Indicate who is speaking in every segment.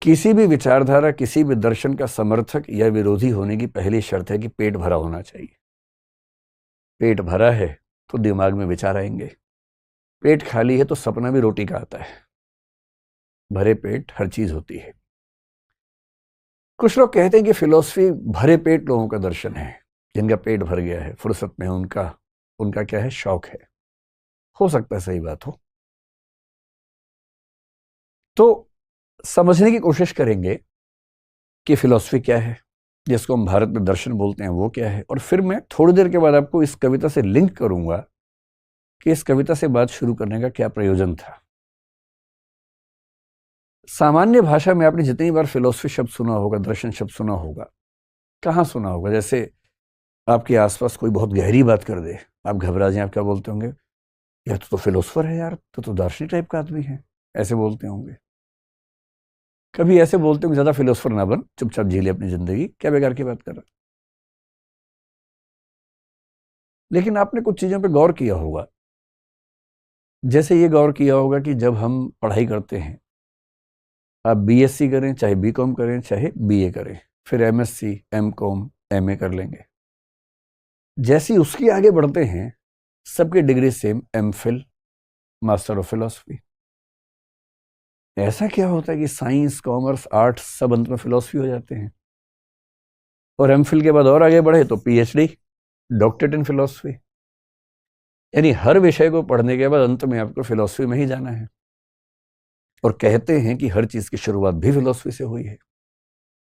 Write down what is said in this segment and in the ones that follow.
Speaker 1: किसी भी विचारधारा, किसी भी दर्शन का समर्थक या विरोधी होने की पहली शर्त है कि पेट भरा होना चाहिए। पेट भरा है तो दिमाग में विचार आएंगे, पेट खाली है तो सपना भी रोटी का आता है। भरे पेट हर चीज होती है। कुछ लोग कहते हैं कि फिलॉसफी भरे पेट लोगों का दर्शन है, जिनका पेट भर गया है, फुर्सत में उनका उनका क्या है, शौक है। हो सकता है सही बात हो। तो समझने की कोशिश करेंगे कि फिलॉसफी क्या है, जिसको हम भारत में दर्शन बोलते हैं, वो क्या है। और फिर मैं थोड़ी देर के बाद आपको इस कविता से लिंक करूंगा कि इस कविता से बात शुरू करने का क्या प्रयोजन था। सामान्य भाषा में आपने जितनी बार फिलॉसफी शब्द सुना होगा, दर्शन शब्द सुना होगा, कहाँ सुना होगा? जैसे आपके आसपास कोई बहुत गहरी बात कर दे, आप घबरा जाएं, आप क्या बोलते होंगे? यार तो फिलोसफर है, यार तो दार्शनिक टाइप का आदमी है, ऐसे बोलते होंगे। कभी ऐसे बोलते होंगे, ज्यादा फिलोसफर ना बन, चुपचाप जी ले अपनी जिंदगी, क्या बेकार की बात कर रहा। लेकिन आपने कुछ चीजों पे गौर किया होगा। जैसे ये गौर किया होगा कि जब हम पढ़ाई करते हैं, आप बीएससी करें, चाहे बीकॉम करें, चाहे बीए करें, फिर एमएससी, एमकॉम, एमए कर लेंगे, जैसे ही उसके आगे बढ़ते हैं सबकी degree same, MPhil, master of philosophy. ऐसा क्या होता है कि साइंस, कॉमर्स, आर्ट्स सब अंत में फिलोसफी हो जाते हैं? और एमफिल के बाद और आगे बढ़े तो पीएचडी, डॉक्टरेट इन फिलोसफी। यानी हर विषय को पढ़ने के बाद अंत में आपको फिलोसफी में ही जाना है। और कहते हैं कि हर चीज की शुरुआत भी फिलोसफी से हुई है।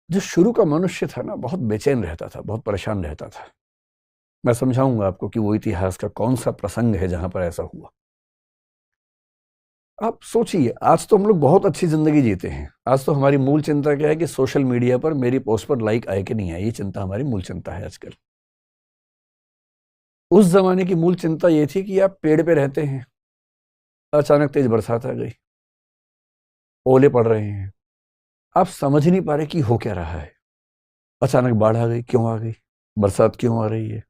Speaker 1: जो शुरू का मनुष्य था ना, बहुत बेचैन रहता था, बहुत परेशान रहता था। मैं समझाऊंगा आपको कि वो इतिहास का कौन सा प्रसंग है जहां पर ऐसा हुआ। आप सोचिए, आज तो हम लोग बहुत अच्छी जिंदगी जीते हैं। आज तो हमारी मूल चिंता क्या है कि सोशल मीडिया पर मेरी पोस्ट पर लाइक आए कि नहीं आए, ये चिंता हमारी मूल चिंता है आजकल। उस जमाने की मूल चिंता ये थी कि आप पेड़ पे रहते हैं, अचानक तेज बरसात आ गई, ओले पड़ रहे हैं, आप समझ नहीं पा रहे कि हो क्या रहा है। अचानक बाढ़ आ गई, क्यों आ गई? बरसात क्यों आ रही है?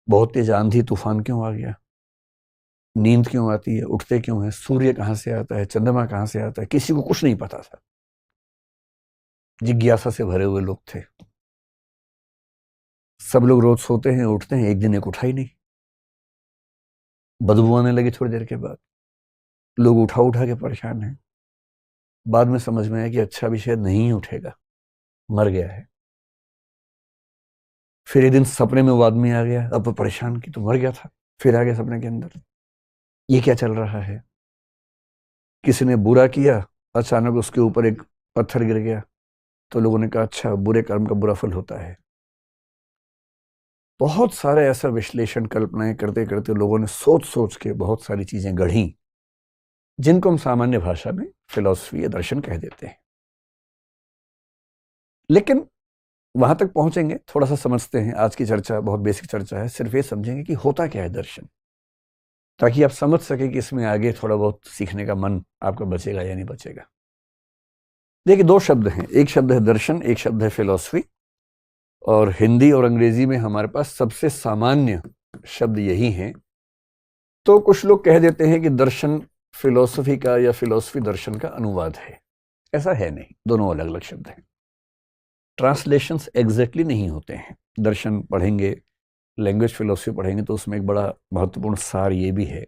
Speaker 1: बहुत तेज आंधी तूफान क्यों आ गया? नींद क्यों आती है? उठते क्यों है? सूर्य कहां से आता है? चंद्रमा कहां से आता है? किसी को कुछ नहीं पता था। जिज्ञासा से भरे हुए लोग थे। सब लोग रोज सोते हैं, उठते हैं, एक दिन एक उठा ही नहीं। बदबू आने लगी थोड़ी देर के बाद, लोग उठा उठा के परेशान हैं। बाद में समझ में आया कि अच्छा भी शायद नहीं उठेगा, मर गया है। फिर एक दिन सपने में वो आदमी आ गया, अब वो परेशान की तो मर गया था, फिर आ गया सपने के अंदर, ये क्या चल रहा है? किसी ने बुरा किया, अचानक उसके ऊपर एक पत्थर गिर गया, तो लोगों ने कहा अच्छा, बुरे कर्म का बुरा फल होता है। बहुत सारे ऐसा विश्लेषण, कल्पनाएं करते करते लोगों ने सोच सोच के बहुत सारी चीजें गढ़ी, जिनको हम सामान्य भाषा में फिलॉसफी या दर्शन कह देते हैं। लेकिन वहां तक पहुंचेंगे, थोड़ा सा समझते हैं। आज की चर्चा बहुत बेसिक चर्चा है, सिर्फ ये समझेंगे कि होता क्या है दर्शन, ताकि आप समझ सके कि इसमें आगे थोड़ा बहुत सीखने का मन आपका बचेगा या नहीं बचेगा। देखिए, दो शब्द हैं, एक शब्द है दर्शन, एक शब्द है फिलॉसफी। और हिंदी और अंग्रेजी में हमारे पास सबसे सामान्य शब्द यही हैं। तो कुछ लोग कह देते हैं कि दर्शन फिलॉसफी का या फिलॉसफी दर्शन का अनुवाद है। ऐसा है नहीं, दोनों अलग अलग शब्द हैं। ट्रांसलेशंस एग्जैक्टली नहीं होते हैं। दर्शन पढ़ेंगे, लैंग्वेज फिलॉसफी पढ़ेंगे, तो उसमें एक बड़ा महत्वपूर्ण सार ये भी है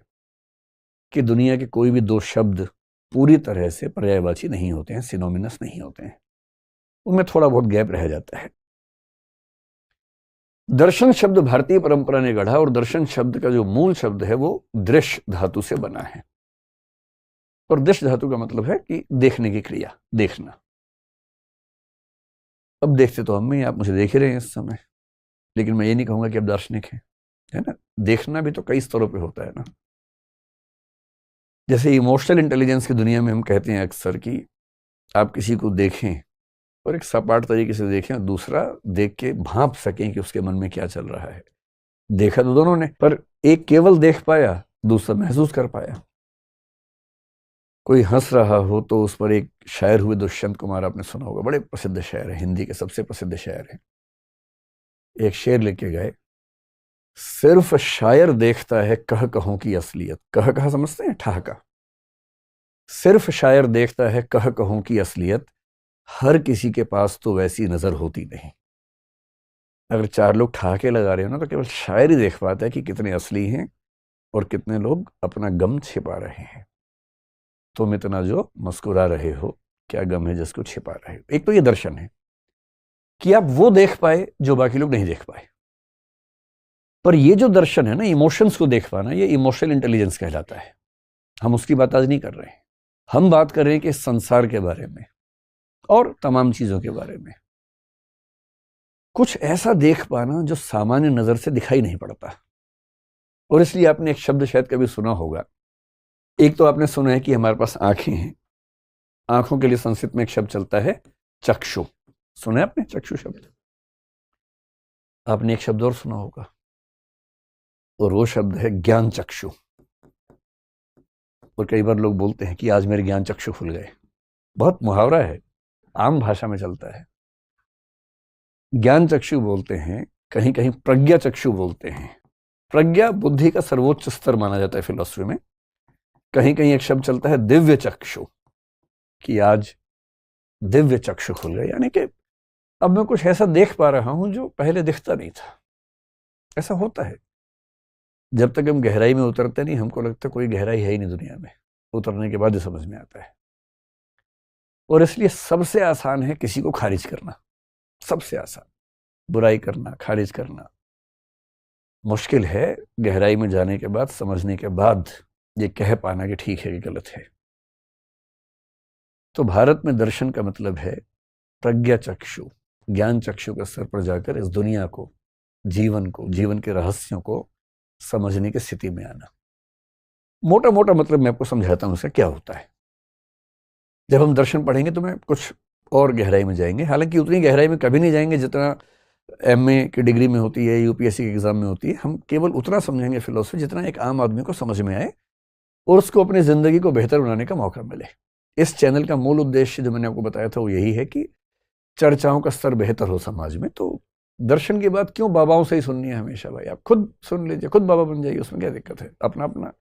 Speaker 1: कि दुनिया के कोई भी दो शब्द पूरी तरह से पर्यायवाची नहीं होते हैं, सिनोमिनस नहीं होते हैं, उनमें थोड़ा बहुत गैप रह जाता है। दर्शन शब्द भारतीय परंपरा ने गढ़ा, और दर्शन शब्द का जो मूल शब्द है वो दृश्य धातु से बना है। और दृश्य धातु का मतलब है कि देखने की क्रिया, देखना। अब देखते तो हम ही, आप मुझे देख ही रहे हैं इस समय, लेकिन मैं ये नहीं कहूंगा कि आप दार्शनिक हैं, है ना। देखना भी तो कई स्तरों पे होता है ना। जैसे इमोशनल इंटेलिजेंस की दुनिया में हम कहते हैं अक्सर कि आप किसी को देखें और एक सपाट तरीके से देखें, और दूसरा देख के भांप सकें कि उसके मन में क्या चल रहा है। देखा तो दोनों ने, पर एक केवल देख पाया, दूसरा महसूस कर पाया। कोई हंस रहा हो तो उस पर एक शायर हुए, दुष्यंत कुमार, आपने सुना होगा, बड़े प्रसिद्ध शायर हैं, हिंदी के सबसे प्रसिद्ध शायर हैं। एक शेर लेके गए, सिर्फ शायर देखता है कह कहों की असलियत। कह कहा समझते हैं? ठहाका। सिर्फ शायर देखता है कह कहूं की असलियत, हर किसी के पास तो वैसी नजर होती नहीं। अगर चार लोग ठहाके लगा रहे हो ना, तो केवल शायर ही देख पाता है कि कितने असली हैं और कितने लोग अपना गम छिपा रहे हैं। तुम इतना जो मुस्कुरा रहे हो, क्या गम है जिसको छिपा रहे हो। एक तो ये दर्शन है कि आप वो देख पाए जो बाकी लोग नहीं देख पाए। पर ये जो दर्शन है ना, इमोशंस को देख पाना, ये इमोशनल इंटेलिजेंस कहलाता है। हम उसकी बात आज नहीं कर रहे हैं। हम बात कर रहे हैं कि इस संसार के बारे में और तमाम चीजों के बारे में कुछ ऐसा देख पाना जो सामान्य नजर से दिखाई नहीं पड़ता। और इसलिए आपने एक शब्द शायद कभी सुना होगा। एक तो आपने सुना है कि हमारे पास आंखें हैं, आंखों के लिए संस्कृत में एक शब्द चलता है चक्षु। सुना है आपने चक्षु शब्द? आपने एक शब्द और सुना होगा, और वो शब्द है ज्ञान चक्षु। और कई बार लोग बोलते हैं कि आज मेरे ज्ञान चक्षु खुल गए। बहुत मुहावरा है, आम भाषा में चलता है। ज्ञान चक्षु बोलते हैं, कहीं कहीं प्रज्ञा चक्षु बोलते हैं। प्रज्ञा बुद्धि का सर्वोच्च स्तर माना जाता है फिलॉसफी में। कहीं कहीं एक शब्द चलता है दिव्य चक्षु, कि आज दिव्य चक्षु खुल गए, यानी कि अब मैं कुछ ऐसा देख पा रहा हूं जो पहले दिखता नहीं था। ऐसा होता है, जब तक हम गहराई में उतरते नहीं हमको लगता कोई गहराई है ही नहीं दुनिया में। उतरने के बाद ही समझ में आता है। और इसलिए सबसे आसान है किसी को खारिज करना, सबसे आसान बुराई करना, खारिज करना। मुश्किल है गहराई में जाने के बाद, समझने के बाद ये कह पाना कि ठीक है कि गलत है। तो भारत में दर्शन का मतलब है प्रज्ञा चक्षु, ज्ञान चक्षु के स्तर पर जाकर इस दुनिया को, जीवन को, जीवन के रहस्यों को समझने की स्थिति में आना। मोटा मोटा मतलब मैं आपको समझाता हूं उसका क्या होता है। जब हम दर्शन पढ़ेंगे तो मैं कुछ और गहराई में जाएंगे, हालांकि उतनी गहराई में कभी नहीं जाएंगे जितना एमए की डिग्री में होती है, यूपीएससी के एग्जाम में होती है। हम केवल उतना समझेंगे फिलोसफी जितना एक आम आदमी को समझ में आए और उसको अपनी जिंदगी को बेहतर बनाने का मौका मिले। इस चैनल का मूल उद्देश्य जो मैंने आपको बताया था वो यही है कि चर्चाओं का स्तर बेहतर हो समाज में। तो दर्शन की बात क्यों बाबाओं से ही सुननी है हमेशा? भाई आप खुद सुन लीजिए, खुद बाबा बन जाइए, उसमें क्या दिक्कत है? अपना अपना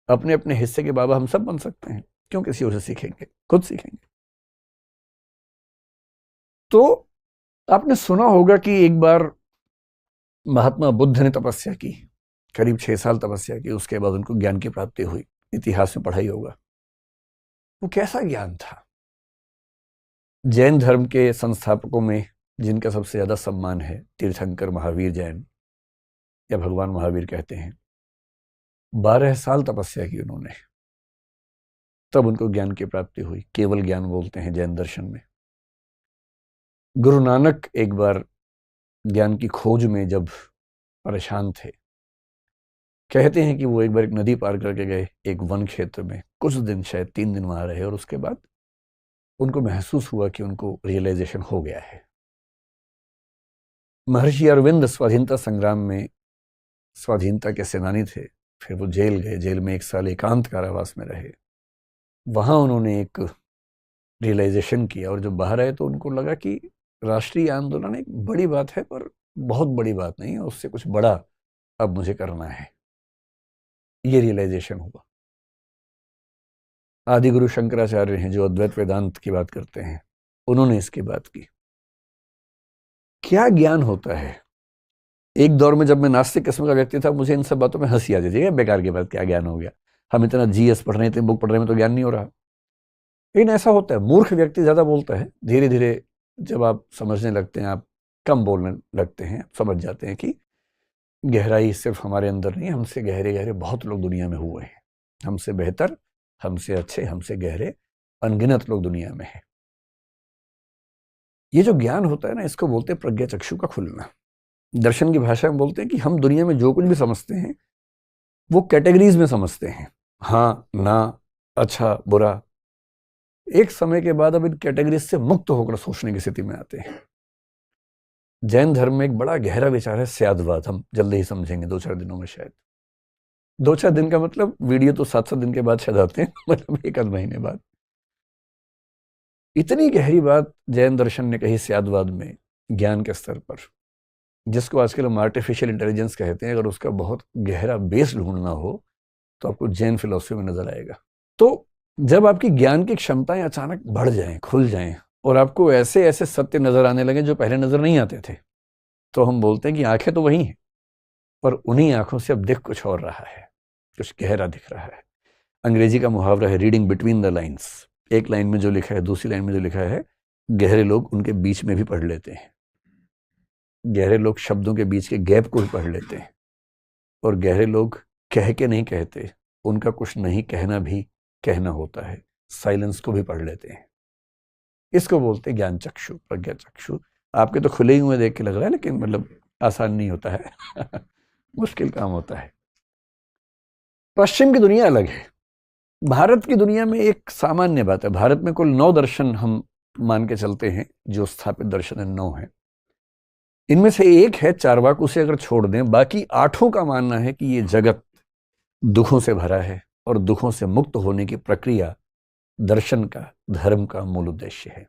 Speaker 1: अपने अपने हिस्से के बाबा हम सब बन सकते हैं, क्यों किसी और से सीखेंगे? खुद सीखेंगे। तो आपने सुना होगा कि एक बार महात्मा बुद्ध ने तपस्या की, करीब 6 साल तपस्या की, उसके बाद उनको ज्ञान की प्राप्ति हुई। इतिहास में पढ़ाई होगा। वो कैसा ज्ञान था? जैन धर्म के संस्थापकों में जिनका सबसे ज्यादा सम्मान है, तीर्थंकर महावीर जैन, या भगवान महावीर कहते हैं, 12 साल तपस्या की उन्होंने, तब उनको ज्ञान की प्राप्ति हुई। केवल ज्ञान बोलते हैं जैन दर्शन में। गुरु नानक एक बार ज्ञान की खोज में जब परेशान थे, कहते हैं कि वो एक बार एक नदी पार करके गए, एक वन क्षेत्र में, कुछ दिन, शायद 3 दिन वहां रहे, और उसके बाद उनको महसूस हुआ कि उनको रियलाइजेशन हो गया है। महर्षि अरविंद स्वाधीनता संग्राम में स्वाधीनता के सेनानी थे, फिर वो जेल गए, जेल में 1 साल एकांत कारावास में रहे। वहां उन्होंने एक रियलाइजेशन किया, और जब बाहर आए तो उनको लगा कि राष्ट्रीय आंदोलन एक बड़ी बात है, पर बहुत बड़ी बात नहीं है, उससे कुछ बड़ा अब मुझे करना है। ये रियलाइजेशन हुआ। आदि गुरु शंकराचार्य हैं जो अद्वैत वेदांत की बात करते हैं, उन्होंने इसकी बात की। क्या ज्ञान होता है? एक दौर में जब मैं नास्तिक किस्म का व्यक्ति था, मुझे इन सब बातों में हंसी आती थी, बेकार की बात, क्या ज्ञान हो गया? हम इतना जीएस पढ़ रहे हैं, इतनी बुक पढ़ रहे हैं, तो ज्ञान नहीं हो रहा। लेकिन ऐसा होता है, मूर्ख व्यक्ति ज्यादा बोलता है। धीरे धीरे जब आप समझने लगते हैं, आप कम बोलने लगते हैं, समझ जाते हैं कि गहराई सिर्फ हमारे अंदर नहीं, हमसे गहरे गहरे बहुत लोग दुनिया में हुए हैं। हमसे बेहतर, हमसे अच्छे, हमसे गहरे अनगिनत लोग दुनिया में हैं। ये जो ज्ञान होता है ना, इसको बोलते हैं प्रज्ञा चक्षु का खुलना। दर्शन की भाषा में बोलते हैं कि हम दुनिया में जो कुछ भी समझते हैं वो कैटेगरीज में समझते हैं, हाँ, ना, अच्छा, बुरा। एक समय के बाद अब इन कैटेगरीज से मुक्त होकर सोचने की स्थिति में आते हैं। जैन धर्म में एक बड़ा गहरा विचार है स्यादवाद, हम जल्दी ही समझेंगे 2-4 दिनों में। शायद 2-4 दिन का मतलब वीडियो तो 7-7 दिन के बाद शायद आते हैं, मतलब 1 आध महीने बाद। इतनी गहरी बात जैन दर्शन ने कही स्यादवाद में, ज्ञान के स्तर पर, जिसको आजकल हम आर्टिफिशियल इंटेलिजेंस कहते हैं। अगर उसका बहुत गहरा बेस ढूंढना हो तो आपको जैन फिलॉसफी में नजर आएगा। तो जब आपकी ज्ञान की क्षमताएं अचानक बढ़ जाएं, खुल जाएं और आपको ऐसे ऐसे सत्य नजर आने लगे जो पहले नजर नहीं आते थे, तो हम बोलते हैं कि आंखें तो वही हैं, पर उन्हीं आंखों से अब दिख कुछ और रहा है, कुछ गहरा दिख रहा है। अंग्रेजी का मुहावरा है रीडिंग बिटवीन द लाइन्स। एक लाइन में जो लिखा है, दूसरी लाइन में जो लिखा है, गहरे लोग उनके बीच में भी पढ़ लेते हैं। गहरे लोग शब्दों के बीच के गैप को भी पढ़ लेते हैं, और गहरे लोग कह के नहीं कहते, उनका कुछ नहीं कहना भी कहना होता है, साइलेंस को भी पढ़ लेते हैं। इसको बोलते हैं ज्ञान चक्षु, प्रज्ञा चक्षु। आपके तो खुले ही हुए देख के लग रहा है, लेकिन मतलब आसान नहीं होता है मुश्किल काम होता है। पश्चिम की दुनिया अलग है। भारत की दुनिया में एक सामान्य बात है, भारत में कुल 9 दर्शन हम मान के चलते हैं, जो स्थापित दर्शन है 9 है। इनमें से एक है चारवाक, उसे अगर छोड़ दें, बाकी 8 का मानना है कि ये जगत दुखों से भरा है और दुखों से मुक्त होने की प्रक्रिया दर्शन का, धर्म का मूल उद्देश्य है।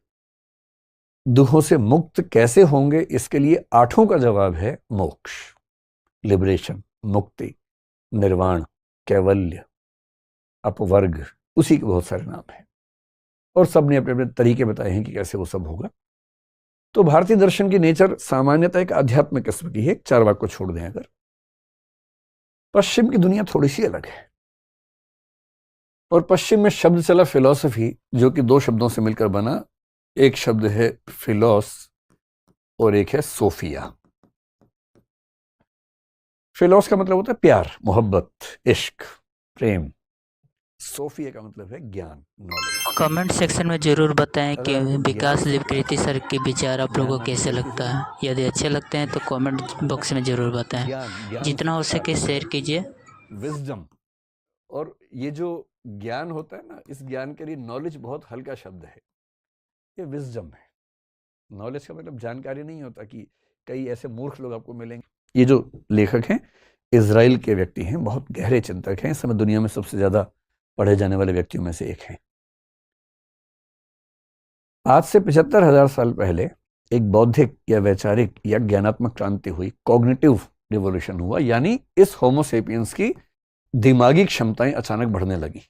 Speaker 1: दुखों से मुक्त कैसे होंगे, इसके लिए 8 का जवाब है मोक्ष, लिबरेशन, मुक्ति, निर्वाण, कैवल्य, अपवर्ग, उसी के बहुत सारे नाम हैं और सब ने अपने अपने तरीके बताए हैं कि कैसे वो सब होगा। तो भारतीय दर्शन की नेचर सामान्यतः एक आध्यात्मिक किस्म की है, चारवाक को छोड़ दें अगर। पश्चिम की दुनिया थोड़ी सी अलग है, और पश्चिम में शब्द चला फिलॉसफी, जो कि 2 शब्दों से मिलकर बना। एक शब्द है फिलोस और एक है सोफिया। फिलोस का मतलब होता है प्यार, मोहब्बत, इश्क, प्रेम। सोफिया का मतलब है ज्ञान, नॉलेज।
Speaker 2: कमेंट सेक्शन में जरूर बताएं कि
Speaker 1: अगर आपको
Speaker 2: विकास
Speaker 1: ज्ञान
Speaker 2: लिबकृति सर के विचार आप लोगों को कैसे
Speaker 1: ज्ञान
Speaker 2: लगता है। यदि अच्छे लगते हैं तो कमेंट बॉक्स में जरूर बताएं,
Speaker 1: ज्ञान
Speaker 2: जितना हो सके शेयर कीजिए।
Speaker 1: विजडम। और ये जो ज्ञान होता है ना, इस ज्ञान के लिए नॉलेज बहुत हल्का शब्द है, ये विजडम है। नॉलेज का मतलब जानकारी नहीं होता, कि कई ऐसे मूर्ख लोग आपको मिलेंगे। ये जो लेखक हैं इजराइल के व्यक्ति हैं, बहुत गहरे चिंतक हैं, इस समय दुनिया में सबसे ज्यादा पढ़े जाने वाले व्यक्तियों में से एक हैं। आज से 75,000 साल पहले एक बौद्धिक या वैचारिक या ज्ञानात्मक क्रांति हुई, कॉग्निटिव रिवॉल्यूशन हुआ, यानी इस होमोसेपियंस की दिमागी क्षमताएं अचानक बढ़ने लगी।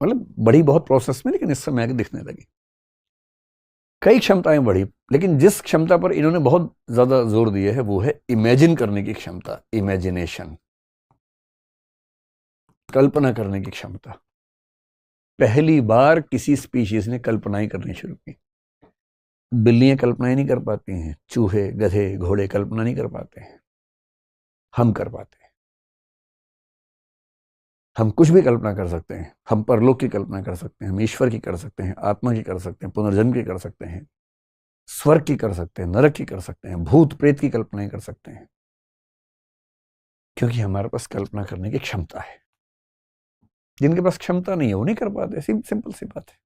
Speaker 1: मतलब बड़ी बहुत प्रोसेस में, लेकिन इस समय आगे दिखने लगी। कई क्षमताएं बढ़ी, लेकिन जिस क्षमता पर इन्होंने बहुत ज्यादा जोर दिया है वो है इमेजिन करने की क्षमता, इमेजिनेशन, कल्पना करने की क्षमता। पहली बार किसी स्पीशीज ने कल्पनाएं करनी शुरू की। बिल्लियां कल्पनाएं नहीं कर पाती हैं, चूहे, गधे, घोड़े कल्पना नहीं कर पाते हैं, हम कर पाते हैं। हम कुछ भी कल्पना कर सकते हैं। हम परलोक की कल्पना कर सकते हैं, हम ईश्वर की कर सकते हैं, आत्मा की कर सकते हैं, पुनर्जन्म की कर सकते हैं, स्वर्ग की कर सकते हैं, नरक की कर सकते हैं, भूत प्रेत की कल्पनाएं कर सकते हैं, क्योंकि हमारे पास कल्पना करने की क्षमता है। जिनके पास क्षमता नहीं है वो नहीं कर पाते, सिंपल सी बात है।